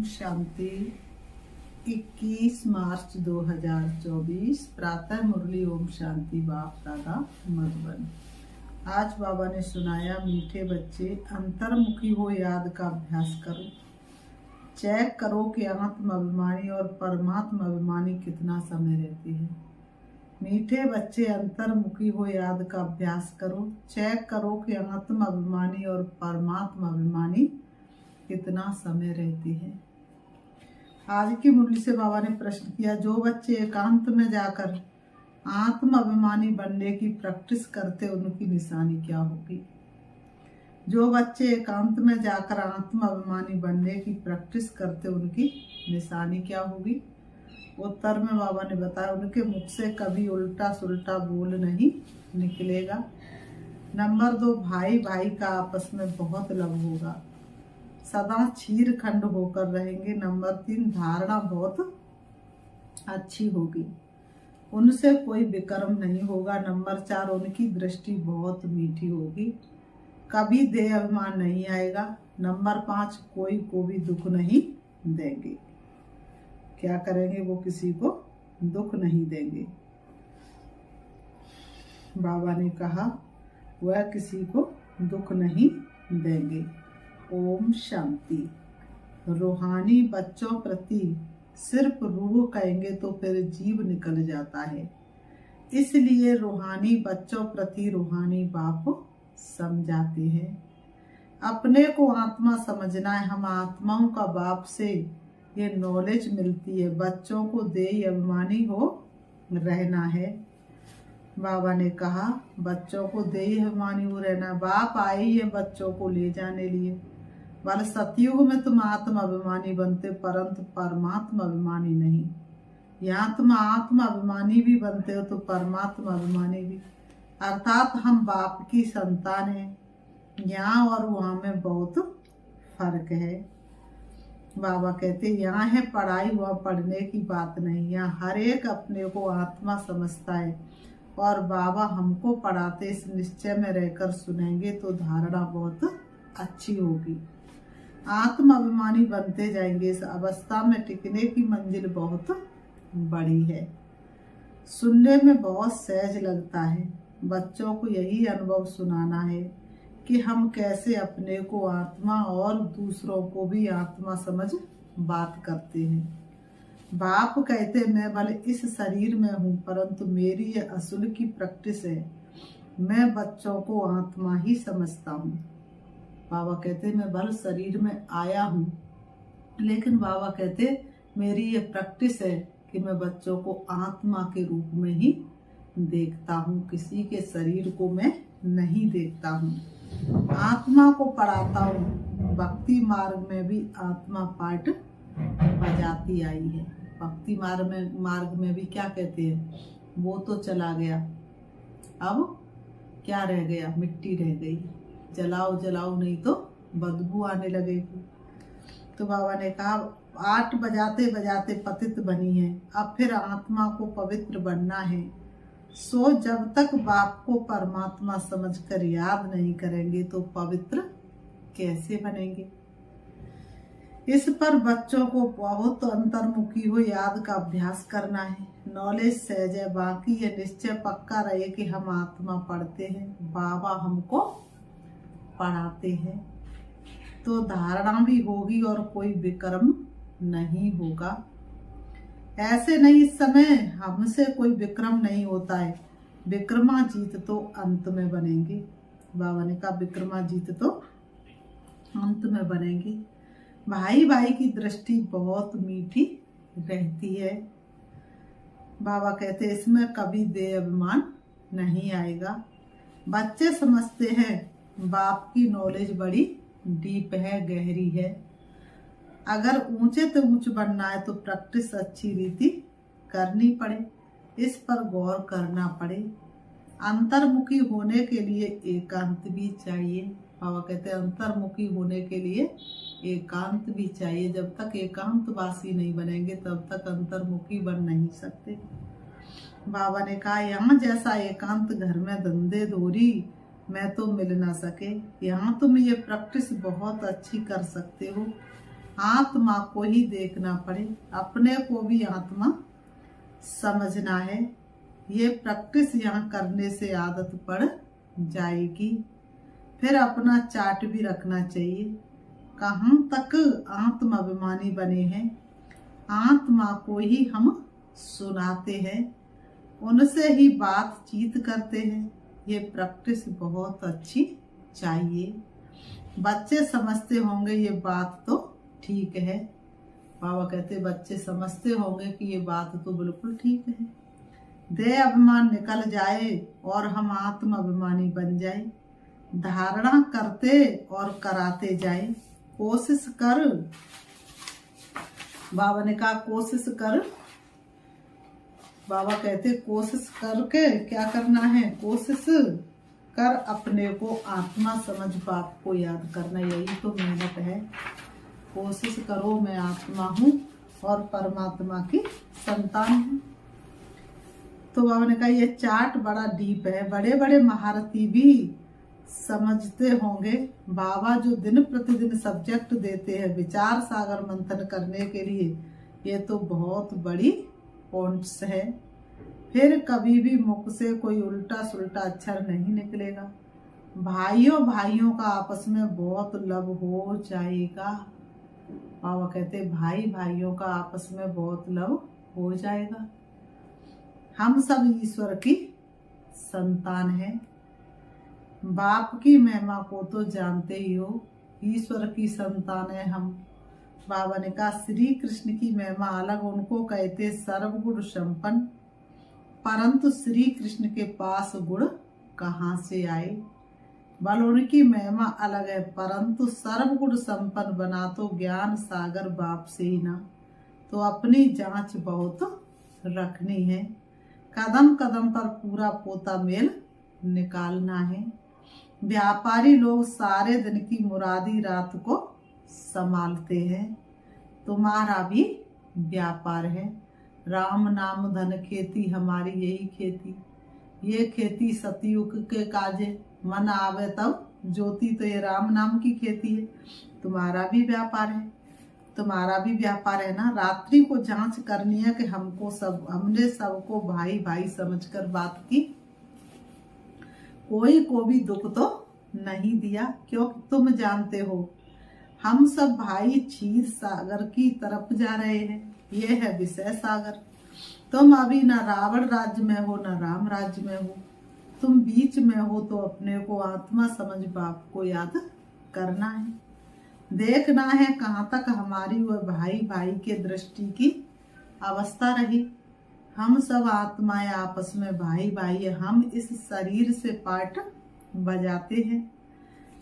शांति। 21 मार्च 2024 प्रातः मुरली ओम शांति बाप दादा मधुबन। आज बाबा ने सुनाया, मीठे बच्चे अंतर्मुखी हो याद का अभ्यास करो। चेक करो कि आत्म अभिमानी और परमात्मा अभिमानी कितना समय रहती है। मीठे बच्चे अंतर्मुखी हो याद का अभ्यास करो। चेक करो कि आत्म अभिमानी और परमात्मा अभिमानी कितना समय रहती है। आज की मुरली से बाबा ने प्रश्न किया, जो बच्चे एकांत में जाकर आत्म अभिमानी बनने की प्रैक्टिस करते उनकी निशानी क्या होगी। जो बच्चे एकांत में जाकर आत्म अभिमानी बनने की प्रैक्टिस करते उनकी निशानी क्या होगी। उत्तर में बाबा ने बताया, उनके मुख से कभी उल्टा सुल्टा बोल नहीं निकलेगा। नंबर 2, भाई भाई का आपस में बहुत लव होगा, सदा चीर खंड होकर रहेंगे। नंबर 3, धारणा बहुत अच्छी होगी, उनसे कोई विक्रम नहीं होगा। नंबर 4, उनकी दृष्टि बहुत मीठी होगी, कभी देह अभिमान नहीं आएगा। नंबर 5, कोई को भी दुख नहीं देंगे। क्या करेंगे वो, किसी को दुख नहीं देंगे। बाबा ने कहा वह किसी को दुख नहीं देंगे। ओम शांति। रूहानी बच्चों प्रति सिर्फ रूह कहेंगे तो फिर जीव निकल जाता है, इसलिए रूहानी बच्चों प्रति रूहानी बाप समझाते हैं। अपने को आत्मा समझना है। हम आत्माओं का बाप से ये नॉलेज मिलती है। बच्चों को देही अभिमानी हो रहना है। बाबा ने कहा बच्चों को देही अभिमानी हो रहना। बाप आए ही है बच्चों को ले जाने लिए। वाले सतयुग में तुम आत्म अभिमानी बनते, परंतु परमात्मा अभिमानी नहीं। यहाँ तुम आत्म अभिमानी भी बनते हो तो परमात्मा अभिमानी भी, अर्थात हम बाप की संतान हैं। यहाँ और वहाँ में बहुत फर्क है। बाबा कहते यहाँ है पढ़ाई, वहाँ पढ़ने की बात नहीं। यहाँ हर एक अपने को आत्मा समझता है और बाबा हमको पढ़ाते इस निश्चय में रहकर सुनेंगे तो धारणा बहुत अच्छी होगी। आत्म अभिमानी बनते जाएंगे। इस अवस्था में टिकने की मंजिल बहुत बड़ी है। सुनने में बहुत सहज लगता है। बच्चों को यही अनुभव सुनाना है कि हम कैसे अपने को आत्मा और दूसरों को भी आत्मा समझ बात करते हैं। बाप कहते मैं भले इस शरीर में हूँ, परंतु मेरी ये असुल की प्रैक्टिस है। मैं बच्चों को आत्मा ही समझता हूँ। बाबा कहते मैं भले शरीर में आया हूँ, लेकिन बाबा कहते मेरी ये प्रैक्टिस है कि मैं बच्चों को आत्मा के रूप में ही देखता हूँ, किसी के शरीर को मैं नहीं देखता हूँ। आत्मा को पढ़ाता हूँ। भक्ति मार्ग में भी आत्मा पार्ट बजाती आई है। भक्ति मार्ग में भी क्या कहते हैं, वो तो चला गया, अब क्या रह गया, मिट्टी रह गई। जलाओ जलाओ नहीं तो बदबू आने लगेगी। तो बाबा ने कहा 8 बजाते बजाते पतित बनी है, अब फिर आत्मा को पवित्र बनना है। सो जब तक बाप को परमात्मा समझकर याद नहीं करेंगे तो पवित्र कैसे बनेंगे। इस पर बच्चों को बहुत अंतर्मुखी हो याद का अभ्यास करना है। नॉलेज सहज है, बाकी ये निश्चय पक्का रहे कि हम आत्मा पढ़ते हैं, बाबा हमको पढ़ाते हैं, तो धारणा भी होगी और कोई विक्रम नहीं होगा। ऐसे नहीं, इस समय हमसे कोई विक्रम नहीं होता है। विक्रमाजीत तो अंत में बनेंगे। बाबा ने कहा विक्रमाजीत तो अंत में बनेंगे। भाई भाई की दृष्टि बहुत मीठी रहती है। बाबा कहते इसमें कभी देह अभिमान नहीं आएगा। बच्चे समझते हैं बाप की नॉलेज बड़ी डीप है, गहरी है। अगर ऊंचे तो ऊंच बनना है तो प्रैक्टिस अच्छी रीति करनी पड़े, इस पर गौर करना पड़े। अंतर्मुखी होने के लिए एकांत भी चाहिए। बाबा कहते हैं अंतर्मुखी होने के लिए एकांत भी चाहिए। जब तक एकांतवासी नहीं बनेंगे तब तक अंतर्मुखी बन नहीं सकते। बाबा ने कहा यहाँ जैसा एकांत घर में धंधे धोरी में तो मिल ना सके। यहाँ तुम ये प्रैक्टिस बहुत अच्छी कर सकते हो। आत्मा को ही देखना पड़े, अपने को भी आत्मा समझना है। ये प्रैक्टिस यहाँ करने से आदत पड़ जाएगी। फिर अपना चार्ट भी रखना चाहिए, कहाँ तक आत्म अभिमानी बने हैं, आत्मा को ही हम सुनाते हैं, उनसे ही बातचीत करते हैं। ये प्रैक्टिस बहुत अच्छी चाहिए। बच्चे समझते होंगे ये बात तो ठीक है, बाबा कहते बच्चे समझते होंगे कि ये बात तो बिल्कुल ठीक है। देह अभिमान निकल जाए और हम आत्म अभिमानी बन जाए, धारणा करते और कराते जाए। कोशिश कर, बाबा ने कहा कोशिश कर। बाबा कहते कोशिश करके क्या करना है, कोशिश कर अपने को आत्मा समझ, बाप को याद करना, यही तो मेहनत है। कोशिश करो मैं आत्मा हूँ और परमात्मा की संतान हूँ। तो बाबा ने कहा ये चार्ट बड़ा डीप है, बड़े बड़े महारथी भी समझते होंगे। बाबा जो दिन प्रतिदिन सब्जेक्ट देते हैं विचार सागर मंथन करने के लिए, ये तो बहुत बड़ी पॉइंट्स है। फिर कभी भी मुख से कोई उल्टा सुल्टा अक्षर नहीं निकलेगा। भाइयों भाइयों का आपस में बहुत लव हो जाएगा। बाबा कहते भाई भाइयों का आपस में बहुत लव हो जाएगा। हम सब ईश्वर की संतान हैं। बाप की महिमा को तो जानते ही हो, ईश्वर की संतान है हम। बाबा ने कहा श्री कृष्ण की महिमा अलग, उनको कहते सर्वगुण संपन्न, परंतु श्री कृष्ण के पास गुण कहाँ से आए। बल उनकी महिमा अलग है, परंतु सर्वगुण संपन्न बना तो ज्ञान सागर बाप से ही ना। तो अपनी जांच बहुत रखनी है, कदम कदम पर पूरा पोता मेल निकालना है। व्यापारी लोग सारे दिन की मुरादी रात को संभालते हैं, तुम्हारा भी व्यापार है। राम नाम धन खेती, हमारी यही खेती। ये खेती सतयुग के काजे, मन आवे तब ज्योति, तो ये राम नाम की खेती है। तुम्हारा भी व्यापार है, तुम्हारा भी व्यापार है ना। रात्रि को जांच करनी है कि हमने सबको भाई भाई समझकर बात की, कोई को भी दुख तो नहीं दिया, क्योंकि तुम जानते हो हम सब भाई क्षीर सागर की तरफ जा रहे हैं। ये है विषय सागर। तुम अभी न रावण राज्य में हो न राम राज्य में हो, तुम बीच में हो। तो अपने को आत्मा समझ बाप को याद करना है, देखना है कहाँ तक हमारी वह भाई भाई के दृष्टि की अवस्था रही। हम सब आत्माएं आपस में भाई भाई है। हम इस शरीर से पाठ बजाते हैं।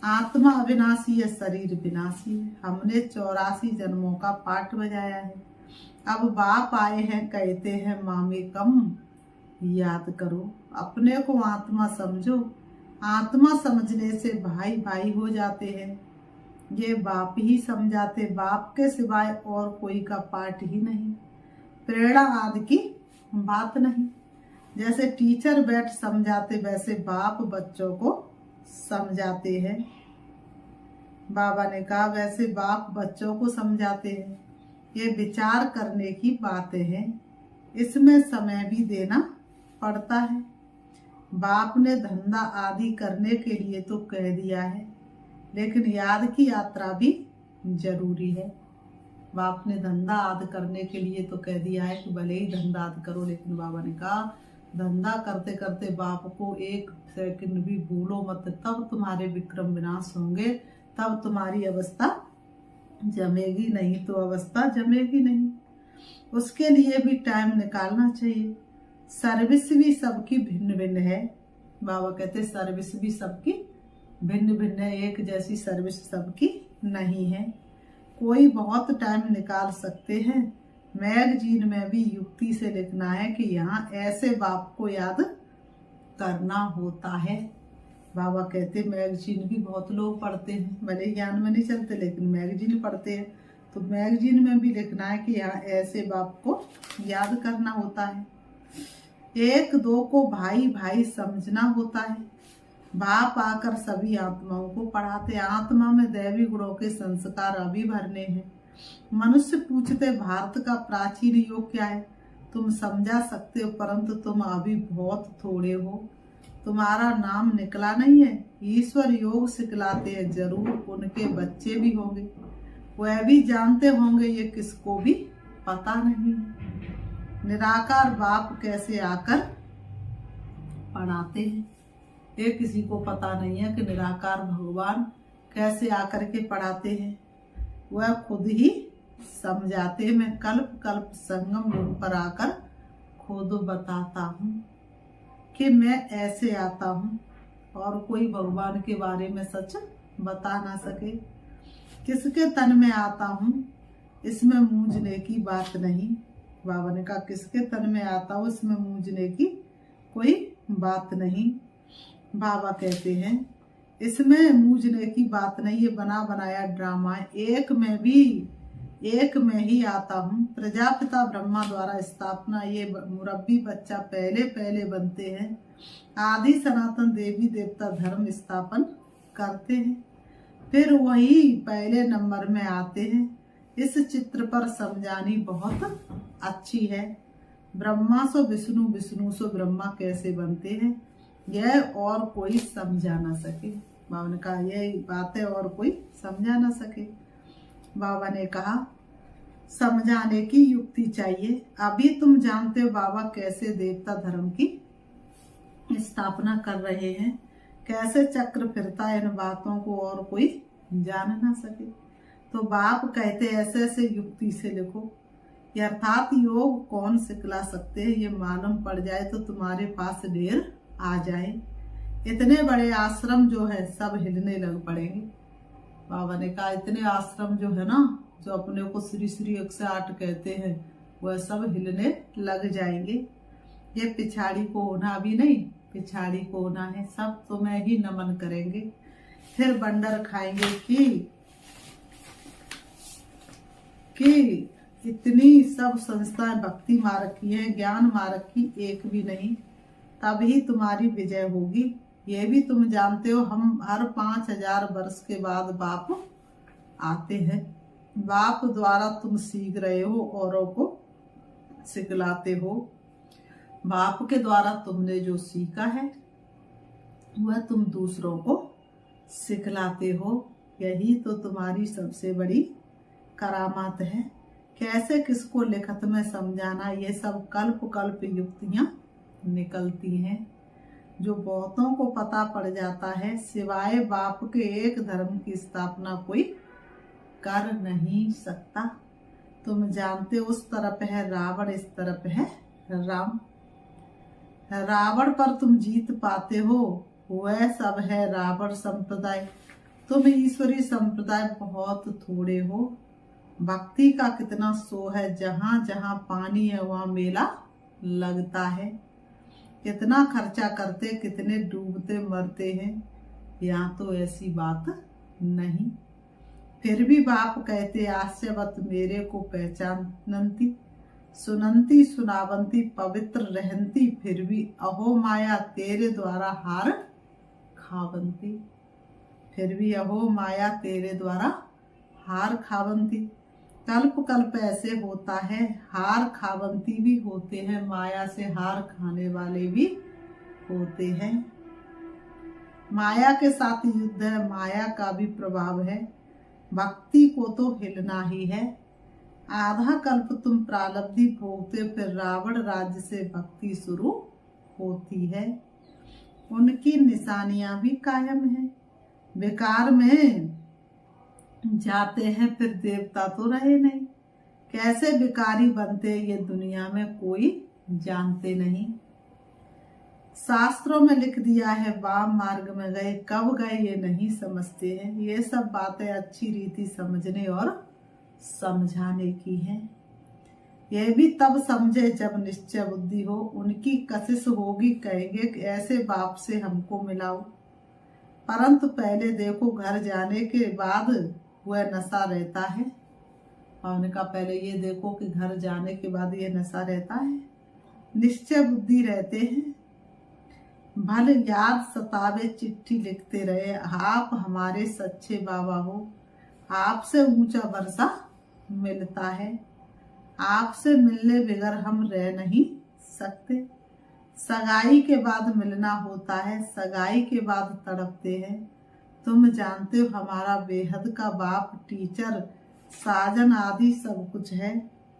आत्मा अविनाशी है, शरीर विनाशी है। हमने 84 जन्मों का पाठ बजाया है। अब बाप आए हैं, कहते हैं मामे कम याद करो, अपने को आत्मा समझो। आत्मा समझने से भाई भाई हो जाते हैं। ये बाप ही समझाते, बाप के सिवाय और कोई का पाठ ही नहीं, प्रेरणा आदि की बात नहीं। जैसे टीचर बैठ समझाते, वैसे बाप बच्चों को समझाते हैं। बाबा ने कहा वैसे बाप बच्चों को समझाते हैं। ये विचार करने की बातें हैं, इसमें समय भी देना पड़ता है। बाप ने धंधा आदि करने के लिए तो कह दिया है, लेकिन याद की यात्रा भी जरूरी है। बाप ने धंधा आदि करने के लिए तो कह दिया है कि भले ही धंधा आदि करो, लेकिन बाबा ने कहा धंधा करते करते बाप को एक सेकंड भी भूलो मत, तब तुम्हारे विक्रम विनाश होंगे, तब तुम्हारी अवस्था जमेगी नहीं तो अवस्था जमेगी नहीं। उसके लिए भी टाइम निकालना चाहिए। सर्विस भी सबकी भिन्न भिन्न है। बाबा कहते सर्विस भी सबकी भिन्न भिन्न है, एक जैसी सर्विस सबकी नहीं है। कोई बहुत टाइम निकाल सकते हैं। मैगजीन में भी युक्ति से लिखना है कि यहाँ ऐसे बाप को याद करना होता है। बाबा कहते मैगजीन भी बहुत लोग पढ़ते हैं, भले ज्ञान में नहीं चलते लेकिन मैगजीन पढ़ते हैं। तो मैगजीन में भी लिखना है कि यहाँ ऐसे बाप को याद करना होता है। एक दो को भाई भाई समझना होता है। बाप आकर सभी आत्माओं को पढ़ाते। आत्मा में दैवी गुणों के संस्कार अभी भरने हैं। मनुष्य पूछते भारत का प्राचीन योग क्या है। तुम समझा सकते हो, परंतु तुम अभी बहुत थोड़े हो। तुम्हारा नाम निकला नहीं है। ईश्वर योग सिखलाते हैं, जरूर उनके बच्चे भी होंगे, वह भी जानते होंगे, ये किसको भी पता नहीं। निराकार बाप कैसे आकर पढ़ाते हैं, ये किसी को पता नहीं है कि निराकार भगवान कैसे आकर के पढ़ाते हैं। वह खुद ही समझाते। मैं कल्प कल्प संगम रूप पर आकर खुद बताता हूँ कि मैं ऐसे आता हूँ, और कोई भगवान के बारे में सच बता ना सके। किसके तन में आता हूँ, इसमें मूंझने की बात नहीं। बाबा ने कहा किसके तन में आता हूँ, इसमें मूंझने की कोई बात नहीं। बाबा कहते हैं इसमें मूंझने की बात नहीं, ये बना बनाया ड्रामा है। एक में ही आता हूँ। प्रजापिता ब्रह्मा द्वारा स्थापना, ये मुरब्बी बच्चा पहले पहले बनते हैं। आदि सनातन देवी देवता धर्म स्थापन करते हैं, फिर वही पहले नंबर में आते हैं। इस चित्र पर समझानी बहुत अच्छी है। ब्रह्मा सो विष्णु, विष्णु सो ब्रह्मा कैसे बनते हैं, यह और कोई समझा ना सके। बाबा ने कहा यही बात है, और कोई समझा ना सके। बाबा ने कहा समझाने की युक्ति चाहिए। अभी तुम जानते हो बाबा कैसे देवता धर्म की स्थापना कर रहे हैं, कैसे चक्र फिरता है, इन बातों को और कोई जान ना सके। तो बाप कहते ऐसे ऐसे युक्ति से लिखो। अर्थात योग कौन सिखला सकते हैं, ये मालूम पड़ जाए तो तुम्हारे पास ढेर आ जाए। इतने बड़े आश्रम जो है सब हिलने लग पड़ेंगे। बाबा ने कहा इतने आश्रम जो है ना, जो अपने को श्री श्री 108 कहते हैं, वह सब हिलने लग जाएंगे। ये पिछाड़ी को होना भी नहीं, पिछाड़ी को होना है, सब तुम्हें ही नमन करेंगे। फिर बंडर खाएंगे कि इतनी सब संस्थाएं भक्ति मार्ग की है, ज्ञान मार्ग की एक भी नहीं। तभी तुम्हारी विजय होगी। ये भी तुम जानते हो, हम हर 5000 वर्ष के बाद बाप आते हैं। बाप द्वारा तुम सीख रहे हो, औरों को सिखलाते हो। बाप के द्वारा तुमने जो सीखा है वह तुम दूसरों को सिखलाते हो। यही तो तुम्हारी सबसे बड़ी करामात है। कैसे किसको लिखत में समझाना, ये सब कल्प कल्प युक्तियां निकलती हैं, जो बहुतों को पता पड़ जाता है। सिवाय बाप के एक धर्म की स्थापना कोई कर नहीं सकता। तुम जानते उस तरफ है रावण, इस तरफ है राम। रावण पर तुम जीत पाते हो, वह सब है रावण संप्रदाय। तुम ईश्वरी संप्रदाय बहुत थोड़े हो। भक्ति का कितना सो है, जहां जहां पानी है वहां मेला लगता है। कितना खर्चा करते, कितने डूबते मरते हैं, यहाँ तो ऐसी बात नहीं। फिर भी बाप कहते आश्चर्यवत मेरे को पहचानती, सुनंती सुनावंती पवित्र रहंती, फिर भी अहो माया तेरे द्वारा हार खावंती। फिर भी अहो माया तेरे द्वारा हार खावंती। कल्प कल्प ऐसे होता है, हार खावंती भी होते हैं, माया से हार खाने वाले भी होते हैं। माया के साथ युद्ध है, माया का भी प्रभाव है। भक्ति को तो हिलना ही है। आधा कल्प तुम प्रारब्धि भोगते, फिर रावण राज्य से भक्ति शुरू होती है। उनकी निशानियां भी कायम है। विकार में जाते हैं, फिर देवता तो रहे नहीं। कैसे विकारी बनते ये दुनिया में कोई जानते नहीं। शास्त्रों में लिख दिया है वाम मार्ग में गए, कब गए ये नहीं समझते हैं। ये सब बातें अच्छी रीति समझने और समझाने की हैं। यह भी तब समझे जब निश्चय बुद्धि हो। उनकी कशिश होगी, कहेंगे कि ऐसे बाप से हमको मिलाओ। परंतु पहले देखो, घर जाने के बाद वह नशा रहता है। और उनका पहले ये देखो कि घर जाने के बाद ये नशा रहता है। निश्चय बुद्धि रहते हैं। भले याद सतावे चिट्ठी लिखते रहे, आप हमारे सच्चे बाबा हो। आपसे ऊंचा वर्षा मिलता है। आपसे मिलने बगैर हम रह नहीं सकते। सगाई के बाद मिलना होता है, सगाई के बाद तड़पते हैं। तुम जानते हो हमारा बेहद का बाप टीचर, साजन आदि सब कुछ है।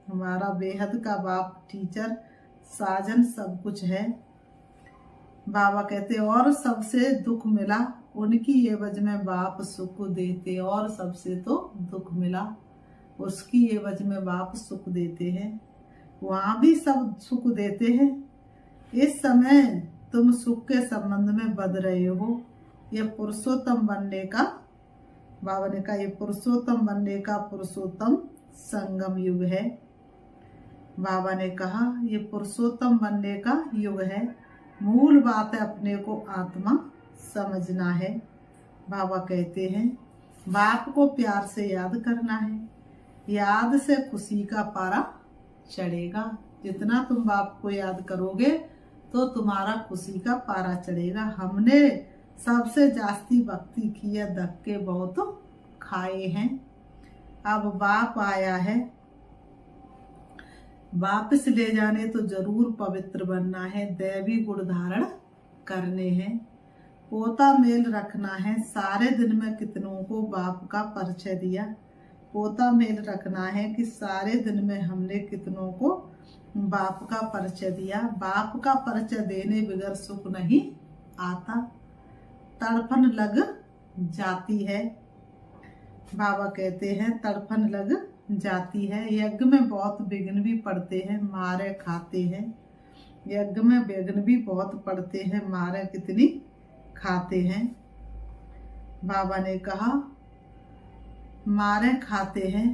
हमारा बेहद का बाप टीचर, साजन सब कुछ है। बाबा कहते और सबसे दुख मिला, उनकी एवज में बाप सुख देते। और सबसे तो दुख मिला, उसकी एवज में बाप सुख देते हैं। वहाँ भी सब सुख देते हैं। इस समय तुम सुख के संबंध में बद रहे हो। ये पुरुषोत्तम बनने का, बाबा ने कहा, ये पुरुषोत्तम बनने का पुरुषोत्तम संगम युग है। बाबा ने कहा ये पुरुषोत्तम बनने का युग है। मूल बात है अपने को आत्मा समझना है। बाबा कहते हैं बाप को प्यार से याद करना है। याद से खुशी का पारा चढ़ेगा। जितना तुम बाप को याद करोगे तो तुम्हारा खुशी का पारा चढ़ेगा। हमने सबसे जास्ती भक्ति की है, धक्के बहुत खाए हैं। अब बाप आया है, वापस ले जाने तो जरूर पवित्र बनना है, दैवी गुण धारण करने हैं, पोता मेल रखना है। सारे दिन में कितनों को बाप का परिचय दिया। पोता मेल रखना है कि सारे दिन में हमने कितनों को बाप का परिचय दिया। बाप का परिचय देने बगैर सुख नहीं आता, तड़पन लग जाती है। बाबा कहते हैं तड़पन लग जाती है। यज्ञ में बहुत विघ्न भी पड़ते हैं, मारे खाते हैं। यज्ञ में विघ्न भी बहुत पड़ते हैं, मारे कितनी खाते हैं। बाबा ने कहा मारे खाते हैं।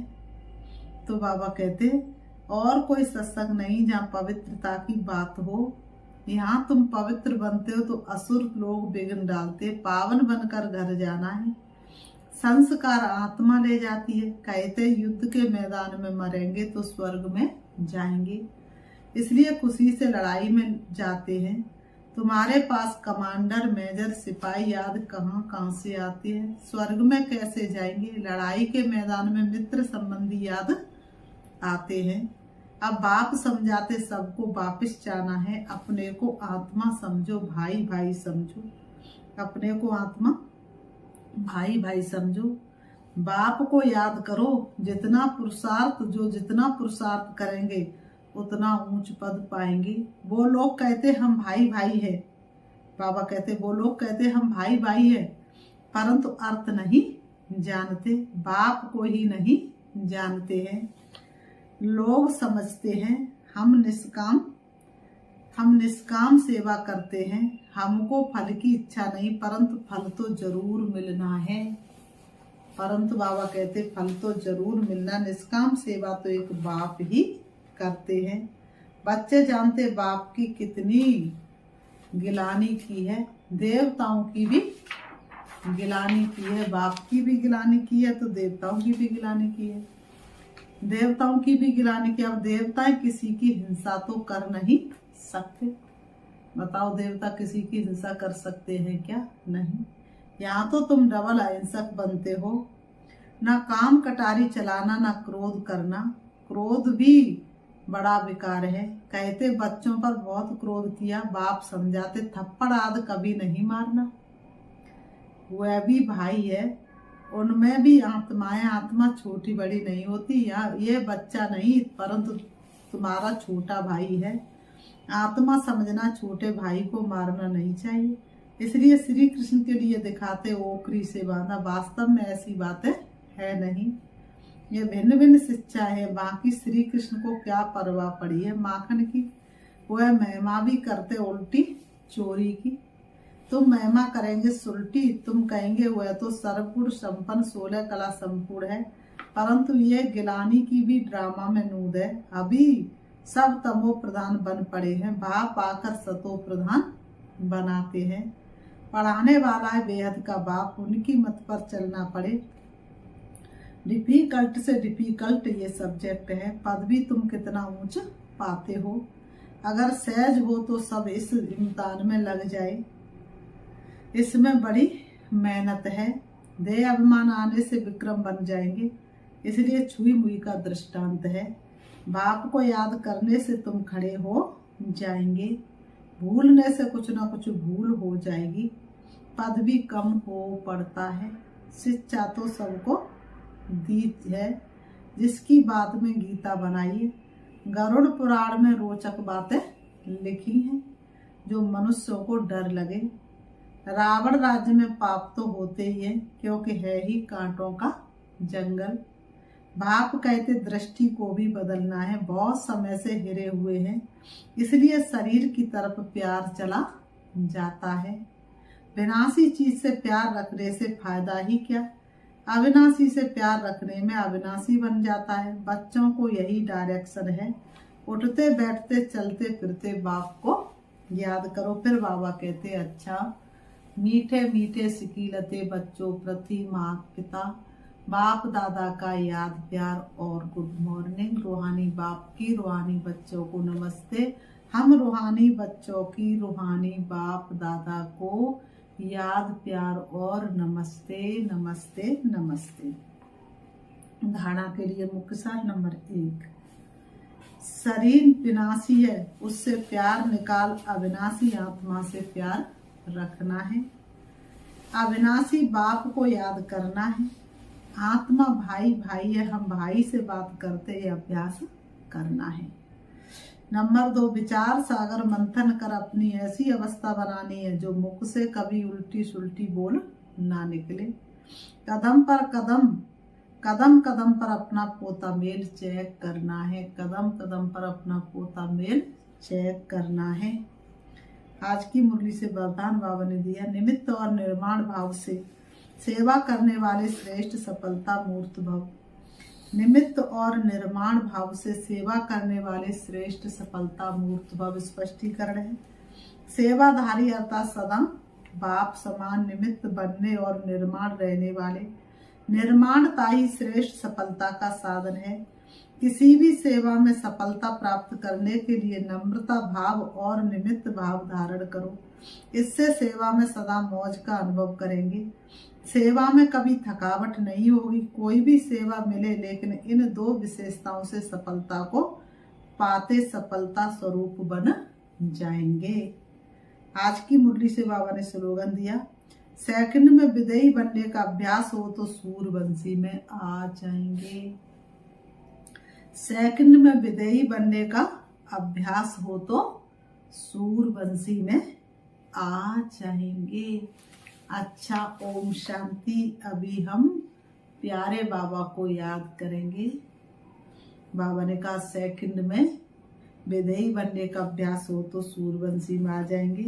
तो बाबा कहते और कोई सत्संग नहीं जहाँ पवित्रता की बात हो। यहाँ तुम पवित्र बनते हो तो असुर लोग विघ्न डालते। पावन बनकर घर जाना है। संस्कार आत्मा ले जाती है। कहते युद्ध के मैदान में मरेंगे तो स्वर्ग में जाएंगे, इसलिए खुशी से लड़ाई में जाते हैं। तुम्हारे पास कमांडर, मेजर, सिपाही याद कहाँ से आते हैं? स्वर्ग में कैसे जाएंगे? लड़ाई के मैदान में मित्र संबंधी याद आते हैं। अब बाप समझाते सबको वापिस जाना है। अपने को आत्मा समझो, भाई भाई समझो। अपने को आत्मा भाई भाई समझो। बाप को याद करो। जितना पुरुषार्थ करेंगे उतना ऊंच पद पाएंगे। वो लोग कहते हम भाई भाई है। बाबा कहते वो लोग कहते हम भाई भाई है, परंतु अर्थ नहीं जानते, बाप को ही नहीं जानते हैं। लोग समझते हैं हम निष्काम सेवा करते हैं, हमको फल की इच्छा नहीं, परंतु फल तो जरूर मिलना है। परंतु बाबा कहते फल तो जरूर मिलना। निष्काम सेवा तो एक बाप ही करते हैं। बच्चे जानते बाप की कितनी गिलानी की है। देवताओं की भी गिलानी की है, बाप की भी गिलानी की है, तो देवताओं की भी गिलानी की है। देवताओं की भी गिलानी की। अब देवताएं किसी की हिंसा तो कर नहीं सकते। बताओ देवता किसी की हिंसा कर सकते हैं क्या? नहीं। यहाँ तो तुम डबल अहिंसक बनते हो। ना काम कटारी चलाना, ना क्रोध करना। क्रोध भी बड़ा विकार है। कहते बच्चों पर बहुत क्रोध किया, बाप समझाते थप्पड़ आदि कभी नहीं मारना। वह भी भाई है, उनमें भी आत्माएं, आत्मा छोटी बड़ी नहीं होती। ये बच्चा नहीं, परंतु तुम्हारा छोटा भाई है। आत्मा समझना, छोटे भाई को मारना नहीं चाहिए। इसलिए श्री कृष्ण के लिए दिखाते ओखरी से बांधा। वास्तव में ऐसी बातें है नहीं। ये भिन्न भिन्न शिक्षा है। बाकी श्री कृष्ण को क्या परवाह पड़ी है माखन की। वह महिमा भी करते उल्टी चोरी की। तुम महिमा करेंगे सुलटी, तुम कहेंगे वह तो सर्वगुण संपन्न 16 कला संपूर्ण है, परंतु ये गिलानी की भी ड्रामा में नूद है। अभी सब तमो प्रधान बन पड़े हैं, बाप आकर सतो प्रधान बनाते हैं। पढ़ाने वाला है बेहद का बाप, उनकी मत पर चलना पड़े। डिफिकल्ट से डिफिकल्ट ये सब्जेक्ट है। पद भी तुम कितना ऊंच पाते हो। अगर सहज हो तो सब इस इम्तिहान में लग जाए। इसमें बड़ी मेहनत है। देह अभिमान आने से विक्रम बन जाएंगे। इसलिए छुई मुई का दृष्टांत है। बाप को याद करने से तुम खड़े हो जाएंगे, भूलने से कुछ ना कुछ भूल हो जाएगी। पद भी कम हो पड़ता है, शिक्षा तो सबको दी है, जिसकी बात में गीता बनाई है। गरुड़ पुराण में रोचक बातें लिखी हैं, जो मनुष्यों को डर लगे। रावण राज्य में पाप तो होते ही है, क्योंकि है ही कांटों का जंगल। बाप कहते दृष्टि को भी बदलना है, बहुत समय से हिरे हुए हैं, इसलिए शरीर की तरफ प्यार चला जाता है। विनाशी चीज से प्यार रखने से फायदा ही क्या, अविनाशी से प्यार रखने में अविनाशी बन जाता है। बच्चों को यही डायरेक्शन है, उठते बैठते चलते फिरते बाप को याद करो। फिर बाबा कहते अच्छा, मीठे मीठे सिकीलते बच्चों प्रति माता पिता, बाप दादा का याद प्यार और गुड मॉर्निंग। रूहानी बाप की रूहानी बच्चों को नमस्ते। हम रूहानी बच्चों की रूहानी बाप दादा को याद प्यार और नमस्ते नमस्ते नमस्ते। धारणा के लिए मुख्य सार नंबर 1, शरीर विनाशी है, उससे प्यार निकाल, अविनाशी आत्मा से प्यार रखना है। अविनाशी बाप को याद करना है। आत्मा भाई भाई है, हम भाई से बात करते हैं, अभ्यास करना है। नंबर 2, विचार सागर मंथन कर अपनी ऐसी अवस्था बनानी है जो मुख से कभी उल्टी सुल्टी बोल ना निकले। कदम पर कदम, कदम कदम पर अपना पोता मेल चेक करना है। कदम कदम पर अपना पोता मेल चेक करना है। आज की मुरली से वरदान बाबा ने दिया, निमित्त और निर्माण भाव से सेवा करने वाले श्रेष्ठ सफलता मूर्त भव। निमित्त और निर्माण भाव से सेवा करने वाले श्रेष्ठ सफलता मूर्त भव। स्पष्टीकरण है, सेवाधारी अर्थात सदा बाप समान निमित्त बनने और निर्माण रहने वाले। निर्माणता ही श्रेष्ठ सफलता का साधन है। किसी भी सेवा में सफलता प्राप्त करने के लिए नम्रता भाव और निमित्त भाव धारण करो, इससे सेवा में सदा मौज का अनुभव करेंगे। सेवा में कभी थकावट नहीं होगी। कोई भी सेवा मिले, लेकिन इन 2 विशेषताओं से सफलता को पाते सफलता स्वरूप बन जाएंगे। आज की मुरली से बाबा ने स्लोगन दिया, सेकंड में विदेही बनने का अभ्यास हो तो सूरवंशी में आ जाएंगे। सेकंड में विदेही बनने का अभ्यास हो तो सूरवंशी में आ जाएंगे। अच्छा, ओम शांति। अभी हम प्यारे बाबा को याद करेंगे। बाबा ने कहा सेकंड में विदेही बनने का अभ्यास हो तो सूरवंशी में आ जाएंगे।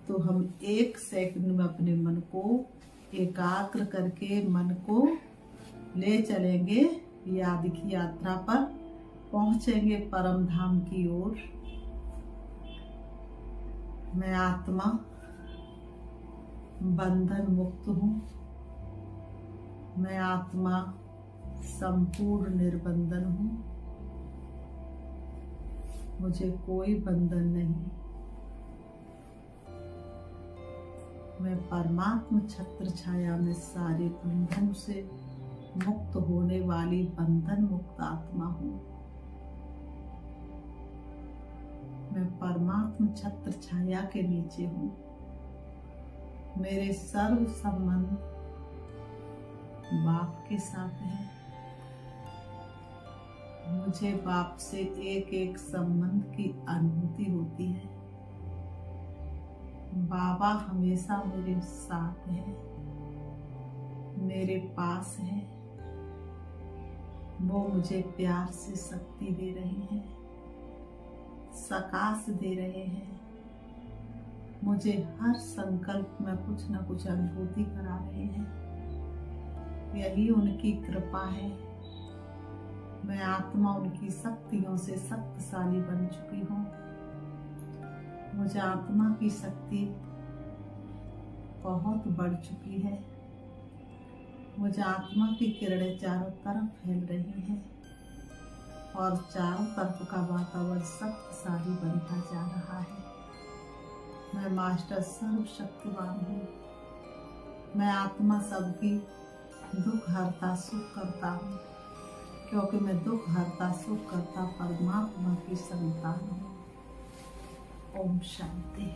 तो हम 1 सेकंड में अपने मन को एकाग्र करके मन को ले चलेंगे याद की यात्रा पर, पहुंचेंगे परम धाम की ओर। मैं आत्मा बंधन मुक्त हूँ। मैं आत्मा संपूर्ण निर्बंधन हूँ। मुझे कोई बंधन नहीं। मैं परमात्मा छत्र छाया में सारे बंधन से मुक्त होने वाली बंधन मुक्त आत्मा हूँ। मैं परमात्मा छत्र छाया के नीचे हूँ। मेरे सर्व संबंध बाप के साथ है। मुझे बाप से एक एक संबंध की अनुभूति होती है। बाबा हमेशा मेरे साथ है, मेरे पास है। वो मुझे प्यार से शक्ति दे रहे हैं, सकाश दे रहे हैं। मुझे हर संकल्प में कुछ न कुछ अनुभूति करा रहे हैं। यही उनकी कृपा है। मैं आत्मा उनकी शक्तियों से शक्तिशाली बन चुकी हूँ। मुझे आत्मा की शक्ति बहुत बढ़ चुकी है। मुझे आत्मा की किरणें चारों तरफ फैल रही हैं और चारों तरफ का वातावरण शक्तिशाली बनता जा रहा है। मैं मास्टर सर्वशक्तिवान हूँ। मैं आत्मा सबकी दुख हरता सुख करता हूँ। क्योंकि मैं दुख हरता सुख करता परमात्मा की संतान हूँ। ओम शांति।